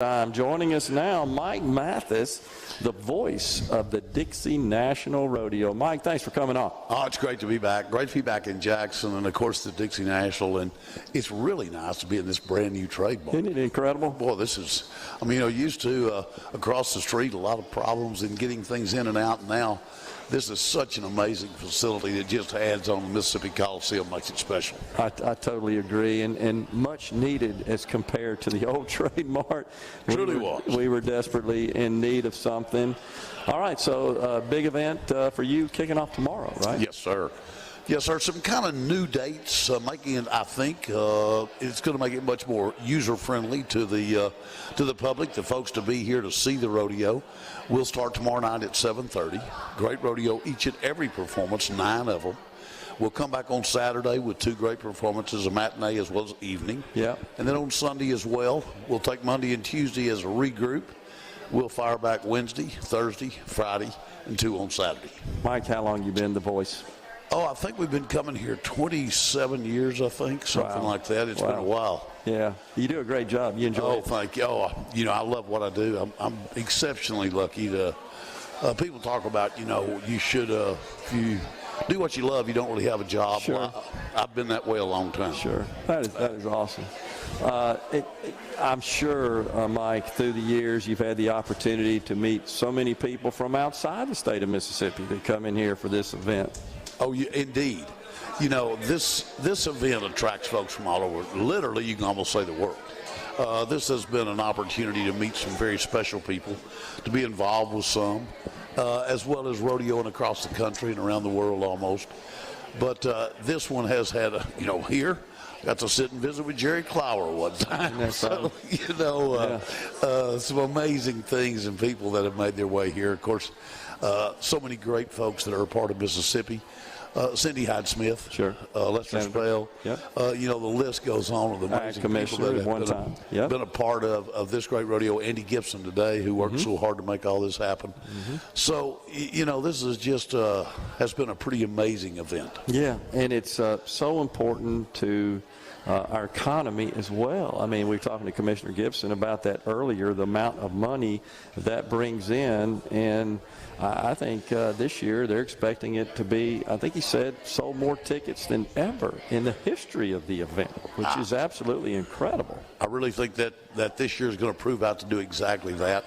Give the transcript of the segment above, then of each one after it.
Time. Joining us now, Mike Mathis, the voice of the Dixie National Rodeo. Mike, thanks for coming on. Oh, it's great to be back. Great to be back in Jackson and, of course, the Dixie National. And it's really nice to be in this brand-new trade barn. Isn't it incredible? Boy, this is, I mean, used to across the street, a lot of problems in getting things in and out. And now this is such an amazing facility that just adds on the Mississippi Coliseum, makes it special. I totally agree, and much needed as compared to the old Trade Mart. Truly was. We were desperately in need of something. All right, so big event for you kicking off tomorrow, right? Yes, sir. Yes, sir. Some kind of new dates, making it, I think, it's going to make it much more user-friendly to the public, the folks to be here to see the rodeo. We'll start tomorrow night at 7:30. Great rodeo, each and every performance, 9 of them. We'll come back on Saturday with 2 great performances, a matinee as well as evening. Yeah. And then on Sunday as well, we'll take Monday and Tuesday as a regroup. We'll fire back Wednesday, Thursday, Friday, and 2 on Saturday. Mike, how long you been the voice? Oh, I think we've been coming here 27 years, I think, something like that. It's been a while. Yeah, you do a great job. You enjoy it. Oh, thank you. Oh, you know, I love what I do. I'm exceptionally lucky to. People talk about, you know, you should, if you do what you love, you don't really have a job. Sure. Well, I've been that way a long time. Sure, that is awesome. I'm sure, Mike, through the years you've had the opportunity to meet so many people from outside the state of Mississippi that come in here for this event. Oh, indeed. You know, this event attracts folks from all over. Literally, you can almost say the world. This has been an opportunity to meet some very special people, to be involved with some, as well as rodeoing across the country and around the world almost. But this one has had, you know, here, got to sit and visit with Jerry Clower one time. So, you know, some amazing things and people that have made their way here. Of course, so many great folks that are a part of Mississippi. Cindy Hyde-Smith, sure. Lester Spell. Yep. You know, the list goes on of the amazing people that have been a part of this great rodeo. Andy Gibson today, who worked so hard to make all this happen. So, you know, this is just has been a pretty amazing event. Yeah, and it's so important to our economy as well. I mean, we were talking to Commissioner Gibson about that earlier, the amount of money that brings in, and I think this year they're expecting it to be, I think he said, sold more tickets than ever in the history of the event, which is absolutely incredible. I really think that this year is going to prove out to do exactly that.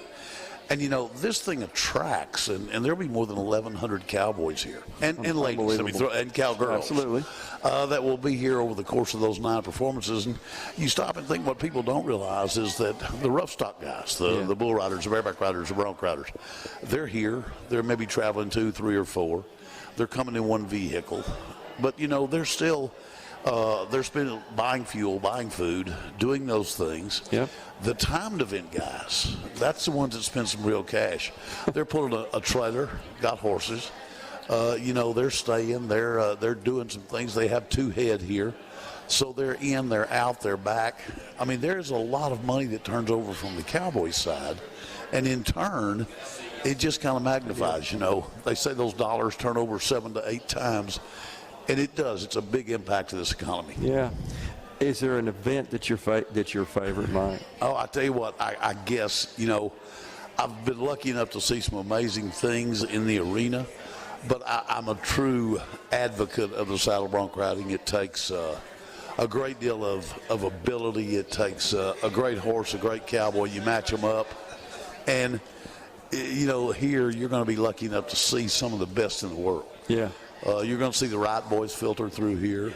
And, you know, this thing attracts, and there'll be more than 1,100 cowboys here, and ladies, and cowgirls. Absolutely. That will be here over the course of those 9 performances. And you stop and think what people don't realize is that the rough stock guys, the bull riders, the bareback riders, the bronc riders, they're here. They're maybe traveling 2, 3, or 4. They're coming in one vehicle. But, you know, they're still they're spending buying fuel, buying food, doing those things. Yep. The timed event guys, that's the ones that spend some real cash. They're pulling a trailer, got horses. You know, they're staying. They're doing some things. They have 2 head here. So they're in, they're out, they're back. I mean, there's a lot of money that turns over from the Cowboys side. And in turn, it just kind of magnifies, you know. They say those dollars turn over 7 to 8 times. And it does. It's a big impact to this economy. Yeah. Is there an event that's your favorite, Mike? Oh, I tell you what, I guess, you know, I've been lucky enough to see some amazing things in the arena, but I'm a true advocate of the saddle bronc riding. It takes a great deal of ability. It takes a great horse, a great cowboy. You match them up. And, you know, here you're going to be lucky enough to see some of the best in the world. Yeah. You're going to see the Wright boys filter through here.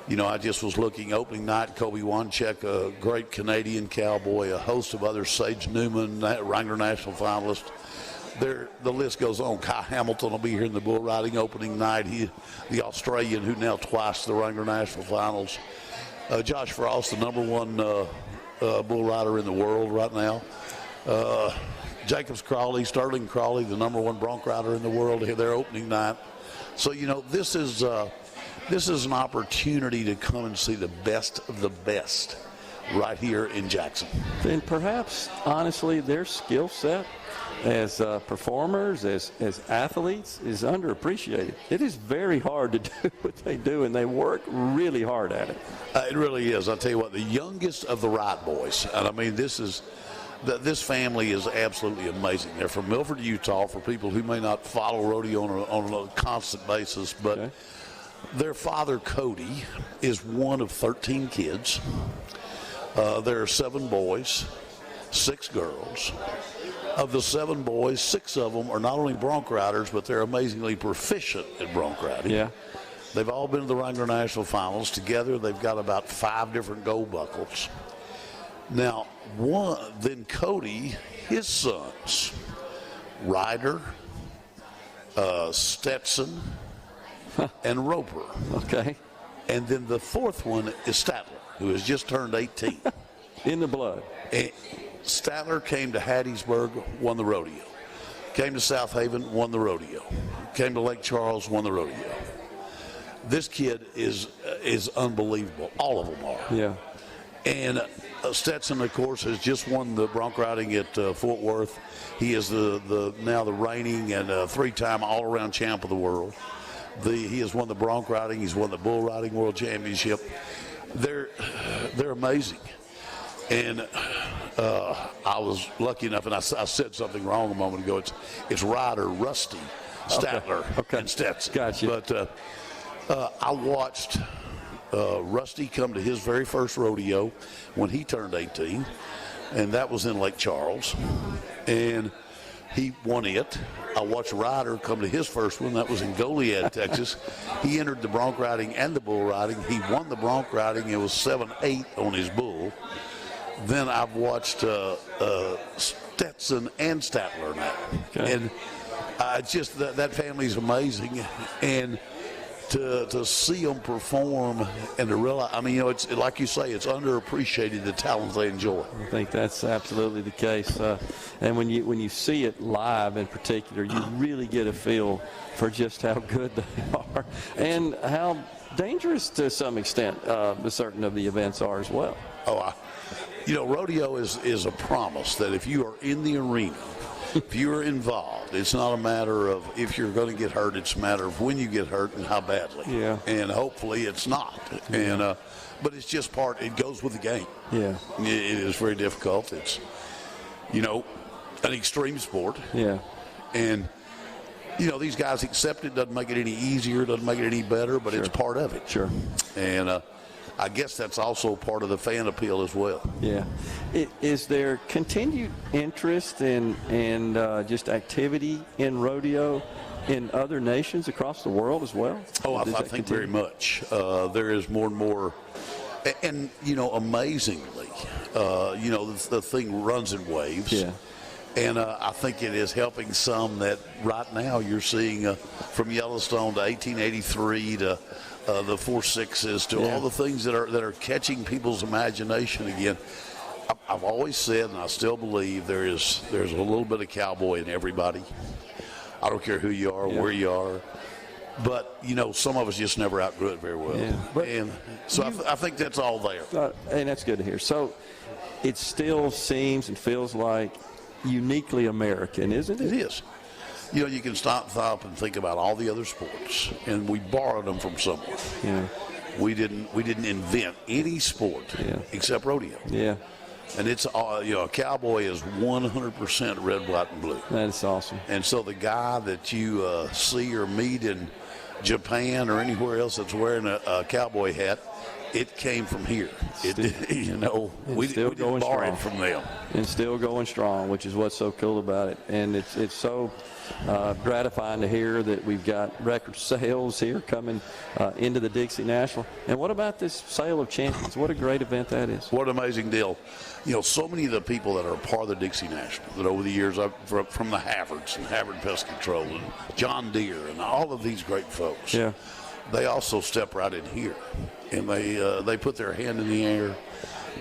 You know, I just was looking opening night, Kobe Wanchek, a great Canadian cowboy, a host of others, Sage Newman, Wrangler National finalist. The list goes on. Kai Hamilton will be here in the bull riding opening night. He, the Australian who now twice the Wrangler National finals. Josh Frost, the #1 bull rider in the world right now. Jacobs Crawley, Sterling Crawley, the #1 bronc rider in the world, here their opening night. So, you know, this is an opportunity to come and see the best of the best right here in Jackson. And perhaps, honestly, their skill set as performers, as athletes, is underappreciated. It is very hard to do what they do, and they work really hard at it. It really is. I'll tell you what, the youngest of the Wright boys, and I mean, this family is absolutely amazing. They're from Milford, Utah, for people who may not follow rodeo on a constant basis, but Okay. Their father, Cody, is one of 13 kids. There are 7 boys, 6 girls. Of the 7 boys, 6 of them are not only bronc riders, but they're amazingly proficient at bronc riding. Yeah. They've all been to the Wrangler National Finals. Together, they've got about 5 different gold buckles. Now, then Cody, his sons, Ryder, Stetson, and Roper. Okay. And then the 4th one is Statler, who has just turned 18. In the blood. And Statler came to Hattiesburg, won the rodeo. Came to South Haven, won the rodeo. Came to Lake Charles, won the rodeo. This kid is unbelievable. All of them are. Yeah. And Stetson, of course, has just won the bronc riding at Fort Worth. He is now the reigning and 3-time all-around champ of the world. He has won the bronc riding. He's won the bull riding world championship. They're amazing. And I was lucky enough, and I said something wrong a moment ago. It's Ryder, Rusty, Statler, Okay. and Stetson. Gotcha. But I watched Rusty come to his very first rodeo when he turned 18, and that was in Lake Charles. And he won it. I watched Ryder come to his first one. That was in Goliad, Texas. He entered the bronc riding and the bull riding. He won the bronc riding. It was 7-8 on his bull. Then I've watched Stetson and Statler now. Okay. And just that family's amazing. And to see them perform and to realize, I mean, it's like you say, it's underappreciated, the talent they enjoy. I think that's absolutely the case. And when you see it live in particular, you really get a feel for just how good they are and how dangerous to some extent certain of the events are as well. Rodeo is a promise that if you are in the arena, if you're involved, it's not a matter of if you're going to get hurt. It's a matter of when you get hurt and how badly. Yeah. And hopefully it's not. And but it's just it goes with the game. Yeah. It is very difficult. It's, an extreme sport. Yeah. And, these guys accept it. Doesn't make it any easier. Doesn't make it any better, but It's part of it. Sure. And I guess that's also part of the fan appeal as well. Yeah. Is there continued interest in just activity in rodeo in other nations across the world as well? I think very much. There is more and more. And, amazingly, the thing runs in waves. Yeah. And I think it is helping some that right now you're seeing from Yellowstone to 1883 to the 4.6s to all the things that are catching people's imagination again. I've always said, and I still believe, there's a little bit of cowboy in everybody. I don't care who you are, where you are. But, some of us just never outgrew it very well. Yeah. And so I think that's all there. And that's good to hear. So it still seems and feels like uniquely American, isn't it? It is. You can stop and think about all the other sports, and we borrowed them from somewhere. Yeah. We didn't invent any sport except rodeo. Yeah. And it's a cowboy is 100% red, white, and blue. That's awesome. And so the guy that you see or meet in Japan or anywhere else that's wearing a cowboy hat, it came from here. We didn't borrow it from them. And still going strong, which is what's so cool about it. And it's so gratifying to hear that we've got record sales here coming into the Dixie National. And what about this Sale of Champions? What a great event that is. What an amazing deal. So many of the people that are a part of the Dixie National that over the years, from the Havertz and Havard Pest Control and John Deere and all of these great folks, they also step right in here. And they put their hand in the air.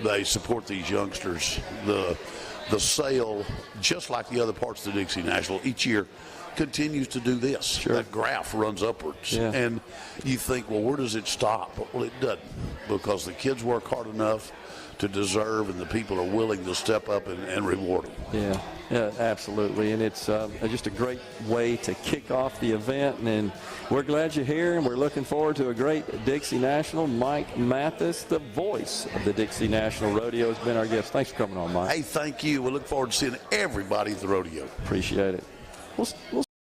They support these youngsters. The sale, just like the other parts of the Dixie National, each year continues to do this. Sure. That graph runs upwards. Yeah. And you think, well, where does it stop? Well, it doesn't, because the kids work hard enough to deserve, and the people are willing to step up and reward them. Yeah, absolutely. And it's just a great way to kick off the event. And we're glad you're here, and we're looking forward to a great Dixie National. Mike Mathis, the voice of the Dixie National Rodeo, has been our guest. Thanks for coming on, Mike. Hey, thank you. We look forward to seeing everybody at the rodeo. Appreciate it. We'll